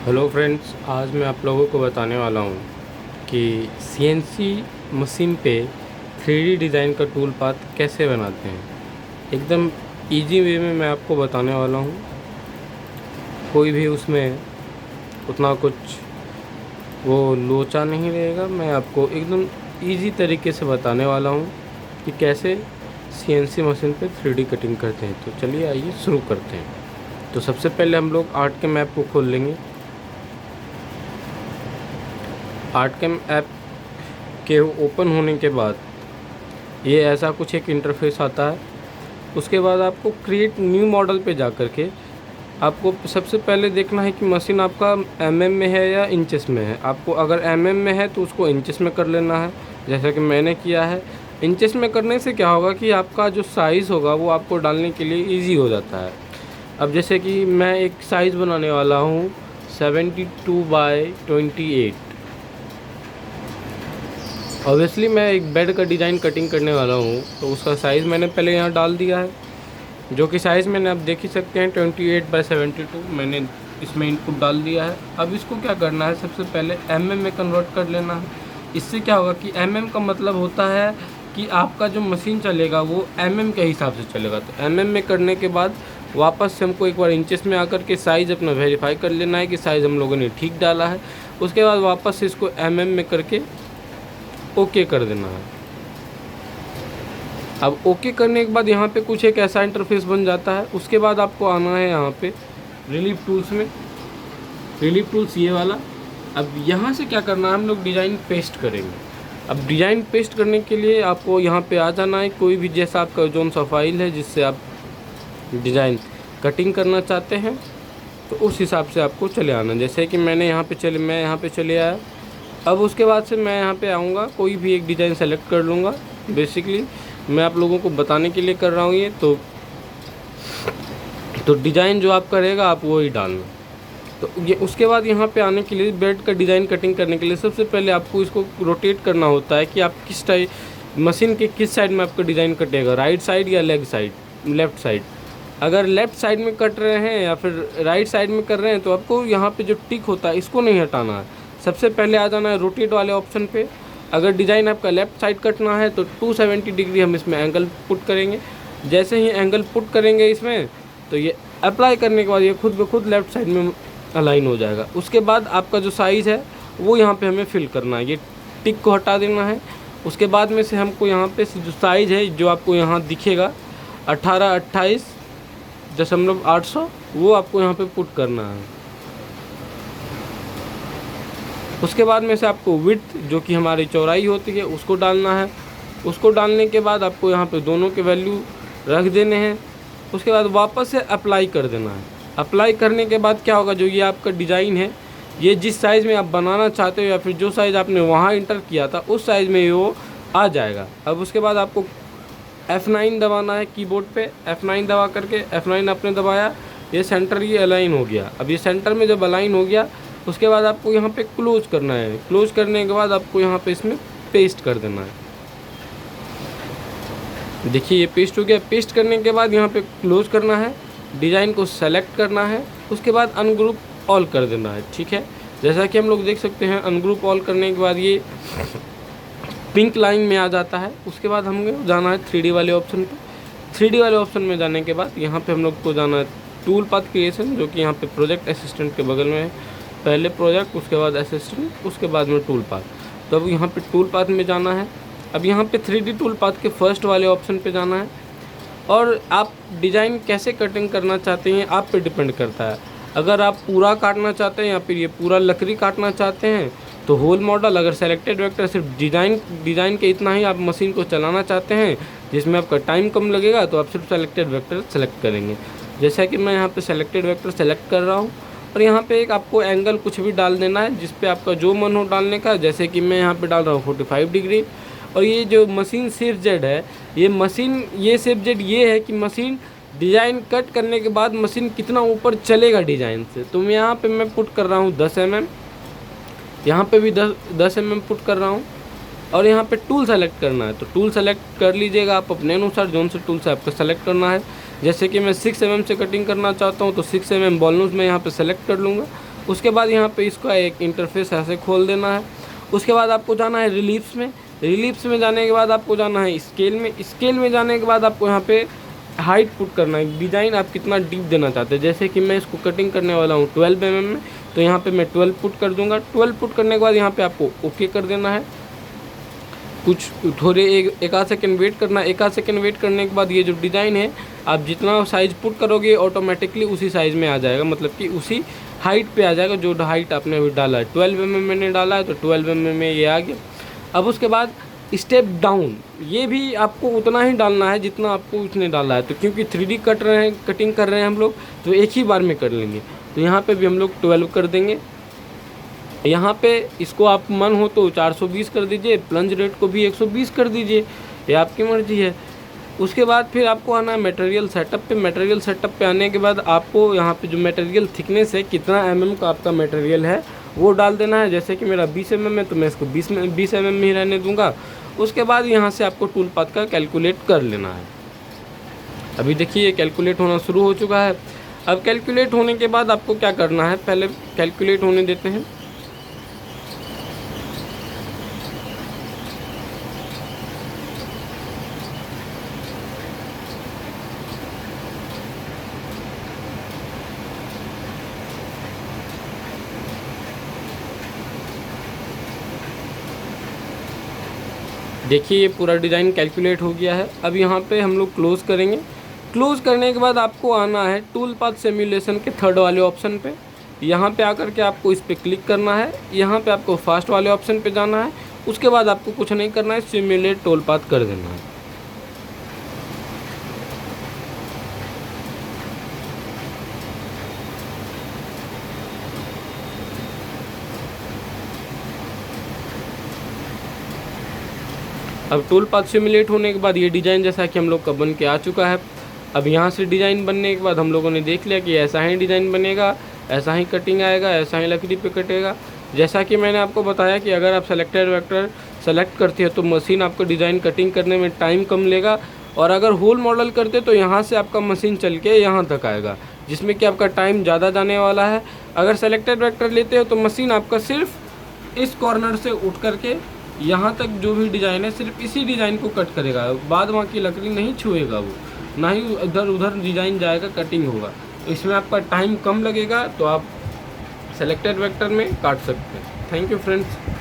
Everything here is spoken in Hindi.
हेलो फ्रेंड्स, आज मैं आप लोगों को बताने वाला हूँ कि सीएनसी मशीन पे 3D डिज़ाइन का टूल पाथ कैसे बनाते हैं। एकदम इजी वे में मैं आपको बताने वाला हूँ। कोई भी उसमें उतना कुछ वो लोचा नहीं रहेगा। मैं आपको एकदम इजी तरीके से बताने वाला हूँ कि कैसे सीएनसी मशीन पे 3D कटिंग करते हैं। तो चलिए आइए शुरू करते हैं। तो सबसे पहले हम लोग आर्ट के मैप को खोल लेंगे। आर्टकैम ऐप के ओपन होने के बाद ये ऐसा कुछ एक इंटरफेस आता है। उसके बाद आपको क्रिएट न्यू मॉडल पे जा कर के आपको सबसे पहले देखना है कि मशीन आपका एमएम में है या इंचेस में है। आपको अगर एमएम में है तो उसको इंचेस में कर लेना है, जैसा कि मैंने किया है। इंचेस में करने से क्या होगा कि आपका जो साइज़ होगा वो आपको डालने के लिए ईजी हो जाता है। अब जैसे कि मैं एक साइज़ बनाने वाला हूँ 72/28। ऑब्वियसली मैं एक बेड का डिज़ाइन कटिंग करने वाला हूँ, तो उसका साइज़ मैंने पहले यहाँ डाल दिया है, जो कि साइज़ मैंने आप देख ही सकते हैं 28/72 मैंने इसमें इनपुट डाल दिया है। अब इसको क्या करना है, सबसे पहले एमएम में कन्वर्ट कर लेना है। इससे क्या होगा कि एमएम का मतलब होता है कि आपका जो मशीन चलेगा वो एमएम के हिसाब से चलेगा। तो एमएम में करने के बाद वापस से हमको एक बार इंचेस में आकर के साइज़ अपना वेरीफाई कर लेना है कि साइज़ हम लोगों ने ठीक डाला है। उसके बाद वापस से इसको एमएम में करके ओके कर देना है। अब ओके करने के बाद यहाँ पे कुछ एक ऐसा इंटरफेस बन जाता है। उसके बाद आपको आना है यहाँ पे रिलीफ टूल्स में, रिलीफ टूल्स ये वाला। अब यहाँ से क्या करना है, हम लोग डिज़ाइन पेस्ट करेंगे। अब डिज़ाइन पेस्ट करने के लिए आपको यहाँ पे आ जाना है। कोई भी जैसा आपका जोन सा फाइल है जिससे आप डिज़ाइन कटिंग करना चाहते हैं, तो उस हिसाब से आपको चले आना। जैसे कि मैं यहाँ पे चले आया। अब उसके बाद से मैं यहाँ पे आऊँगा, कोई भी एक डिज़ाइन सेलेक्ट कर लूँगा। बेसिकली मैं आप लोगों को बताने के लिए कर रहा हूँ ये। तो डिज़ाइन जो आप करेगा आप वो ही डालना। तो ये उसके बाद यहाँ पे आने के लिए बेड का डिज़ाइन कटिंग करने के लिए सबसे पहले आपको इसको रोटेट करना होता है कि आप किस टाइप मशीन के किस साइड में आपका डिज़ाइन कटेगा, राइट साइड या लेफ़्ट साइड। अगर लेफ़्ट साइड में कट रहे हैं या फिर राइट साइड में कर रहे हैं तो आपको यहाँ पे जो टिक होता है इसको नहीं हटाना है। सबसे पहले आ जाना है रोटेट वाले ऑप्शन पे। अगर डिज़ाइन आपका लेफ़्ट साइड कटना है तो 270 डिग्री हम इसमें एंगल पुट करेंगे। जैसे ही एंगल पुट करेंगे इसमें, तो ये अप्लाई करने के बाद ये खुद ब खुद लेफ़्ट साइड में अलाइन हो जाएगा। उसके बाद आपका जो साइज़ है वो यहाँ पे हमें फिल करना है, ये टिक को हटा देना है। उसके बाद में से हमको यहाँ पे जो साइज़ है जो आपको यहाँ दिखेगा 1828.800 वो आपको यहाँ पे पुट करना है। उसके बाद में से आपको विड्थ जो कि हमारी चौड़ाई होती है उसको डालना है। उसको डालने के बाद आपको यहाँ पे दोनों के वैल्यू रख देने हैं। उसके बाद वापस से अप्लाई कर देना है। अप्लाई करने के बाद क्या होगा, जो ये आपका डिज़ाइन है ये जिस साइज़ में आप बनाना चाहते हो या फिर जो साइज़ आपने वहाँ इंटर किया था उस साइज़ में वो आ जाएगा। अब उसके बाद आपको F9 दबाना है कीबोर्ड पे। F9 दबा करके F9 आपने दबाया, ये सेंटर ये अलाइन हो गया। अब ये सेंटर में जब अलाइन हो गया उसके बाद आपको यहाँ पे क्लोज करना है। क्लोज करने के बाद आपको यहाँ पे इसमें पेस्ट कर देना है। देखिए ये पेस्ट हो गया। पेस्ट करने के बाद यहाँ पे क्लोज करना है, डिज़ाइन को सेलेक्ट करना है। उसके बाद अनग्रुप ऑल कर देना है। ठीक है, जैसा कि हम लोग देख सकते हैं अनग्रुप ऑल करने के बाद ये पिंक लाइन में आ जाता है। उसके बाद हमें जाना है 3D वाले ऑप्शन पे। 3D वाले ऑप्शन में जाने के बाद यहाँ पे हम लोग को जाना है टूल पाथ क्रिएशन, जो कि यहाँ पे प्रोजेक्ट असिस्टेंट के बगल में है। पहले प्रोजेक्ट, उसके बाद असिस्टेंट, उसके बाद में टूल पाथ। तो अब यहाँ पे टूल पाथ में जाना है। अब यहाँ पे 3D टूल पाथ के फर्स्ट वाले ऑप्शन पे जाना है। और आप डिज़ाइन कैसे कटिंग करना चाहते हैं आप पे डिपेंड करता है। अगर आप पूरा काटना चाहते हैं या फिर ये पूरा लकड़ी काटना चाहते हैं तो होल मॉडल। अगर सेलेक्टेड वेक्टर सिर्फ डिज़ाइन के इतना ही आप मशीन को चलाना चाहते हैं जिसमें आपका टाइम कम लगेगा तो आप सिर्फ सेलेक्टेड वेक्टर सेलेक्ट करेंगे। जैसा कि मैं यहाँ पे सेलेक्टेड वेक्टर सेलेक्ट कर रहा हूँ। और यहाँ पे एक आपको एंगल कुछ भी डाल देना है जिस पे आपका जो मन हो डालने का। जैसे कि मैं यहाँ पे डाल रहा हूँ 45 डिग्री। और ये जो मशीन शेप जेड है, ये शेप जेड ये है कि मशीन डिज़ाइन कट करने के बाद मशीन कितना ऊपर चलेगा डिज़ाइन से। तो मैं यहाँ पे मैं पुट कर रहा हूँ 10 mm, यहाँ पे भी 10 mm पुट कर रहा हूँ। और यहाँ पे टूल सेलेक्ट करना है तो टूल सेलेक्ट कर लीजिएगा आप अपने अनुसार, जोन से टूल से आपको सेलेक्ट करना है। जैसे कि मैं 6 mm से कटिंग करना चाहता हूँ तो 6 mm बॉल नोज मैं यहाँ पे सेलेक्ट कर लूँगा। उसके बाद यहाँ पे इसका एक इंटरफेस ऐसे खोल देना है। उसके बाद आपको जाना है रिलीफ्स में। रिलीफ्स में जाने के बाद आपको जाना है स्केल में। स्केल में जाने के बाद आपको यहाँ पे हाइट पुट करना है, डिज़ाइन आप कितना डीप देना चाहते हैं। जैसे कि मैं इसको कटिंग करने वाला हूँ 12 mm में, तो यहाँ पे मैं 12 पुट कर दूंगा। 12 पुट करने के बाद यहाँ पे आपको ओके कर देना है। कुछ थोड़े एक आध सेकेंड वेट करना। एक आध सेकेंड वेट करने के बाद ये जो डिज़ाइन है आप जितना साइज़ पुट करोगे ऑटोमेटिकली उसी साइज़ में आ जाएगा, मतलब कि उसी हाइट पे आ जाएगा जो हाइट आपने अभी डाला है। 12 mm मैंने डाला है तो 12 mm में ये आ गया। अब उसके बाद स्टेप डाउन, ये भी आपको उतना ही डालना है जितना आपको उसने डाला है। तो क्योंकि 3D कटिंग कर रहे हैं हम लोग, तो एक ही बार में कर लेंगे। तो यहाँ पे भी हम लोग 12 कर देंगे। यहाँ पे इसको आप मन हो तो 420 कर दीजिए, प्लंज रेट को भी 120 कर दीजिए, ये आपकी मर्ज़ी है। उसके बाद फिर आपको आना है मटेरियल सेटअप पे। मटेरियल सेटअप पे आने के बाद आपको यहाँ पे जो मटेरियल थिकनेस है, कितना mm का आपका मटेरियल है वो डाल देना है। जैसे कि मेरा 20 mm है तो मैं इसको 20 mm ही रहने दूँगा। उसके बाद यहाँ से आपको टूल पाथ का कैलकुलेट कर लेना है। अभी देखिए ये कैलकुलेट होना शुरू हो चुका है। अब कैलकुलेट होने के बाद आपको क्या करना है, पहले कैलकुलेट होने देते हैं। देखिए ये पूरा डिज़ाइन कैलकुलेट हो गया है। अब यहाँ पे हम लोग क्लोज़ करेंगे। क्लोज़ करने के बाद आपको आना है टूल पाथ सिमुलेशन के थर्ड वाले ऑप्शन पे। यहाँ पे आकर के आपको इस पर क्लिक करना है। यहाँ पे आपको फास्ट वाले ऑप्शन पे जाना है। उसके बाद आपको कुछ नहीं करना है, सिमुलेट टूल पाथ कर देना है। अब टूल पाथ सिमुलेट होने के बाद ये डिज़ाइन जैसा कि हम लोग का बन के आ चुका है। अब यहाँ से डिज़ाइन बनने के बाद हम लोगों ने देख लिया कि ऐसा ही डिज़ाइन बनेगा, ऐसा ही कटिंग आएगा, ऐसा ही लकड़ी पे कटेगा। जैसा कि मैंने आपको बताया कि अगर आप सेलेक्टेड वेक्टर सेलेक्ट करते हैं तो मशीन आपको डिज़ाइन कटिंग करने में टाइम कम लेगा, और अगर होल मॉडल करते तो यहाँ से आपका मशीन चल के यहाँ तक आएगा, जिसमें कि आपका टाइम ज़्यादा जाने वाला है। अगर सेलेक्टेड वेक्टर लेते हो तो मशीन आपका सिर्फ इस कॉर्नर से उठ करके यहाँ तक जो भी डिज़ाइन है सिर्फ इसी डिज़ाइन को कट करेगा, बाद वहाँ की लकड़ी नहीं छुएगा वो, ना ही इधर उधर डिज़ाइन जाएगा, कटिंग होगा। तो इसमें आपका टाइम कम लगेगा, तो आप सेलेक्टेड वेक्टर में काट सकते हैं। Thank you friends.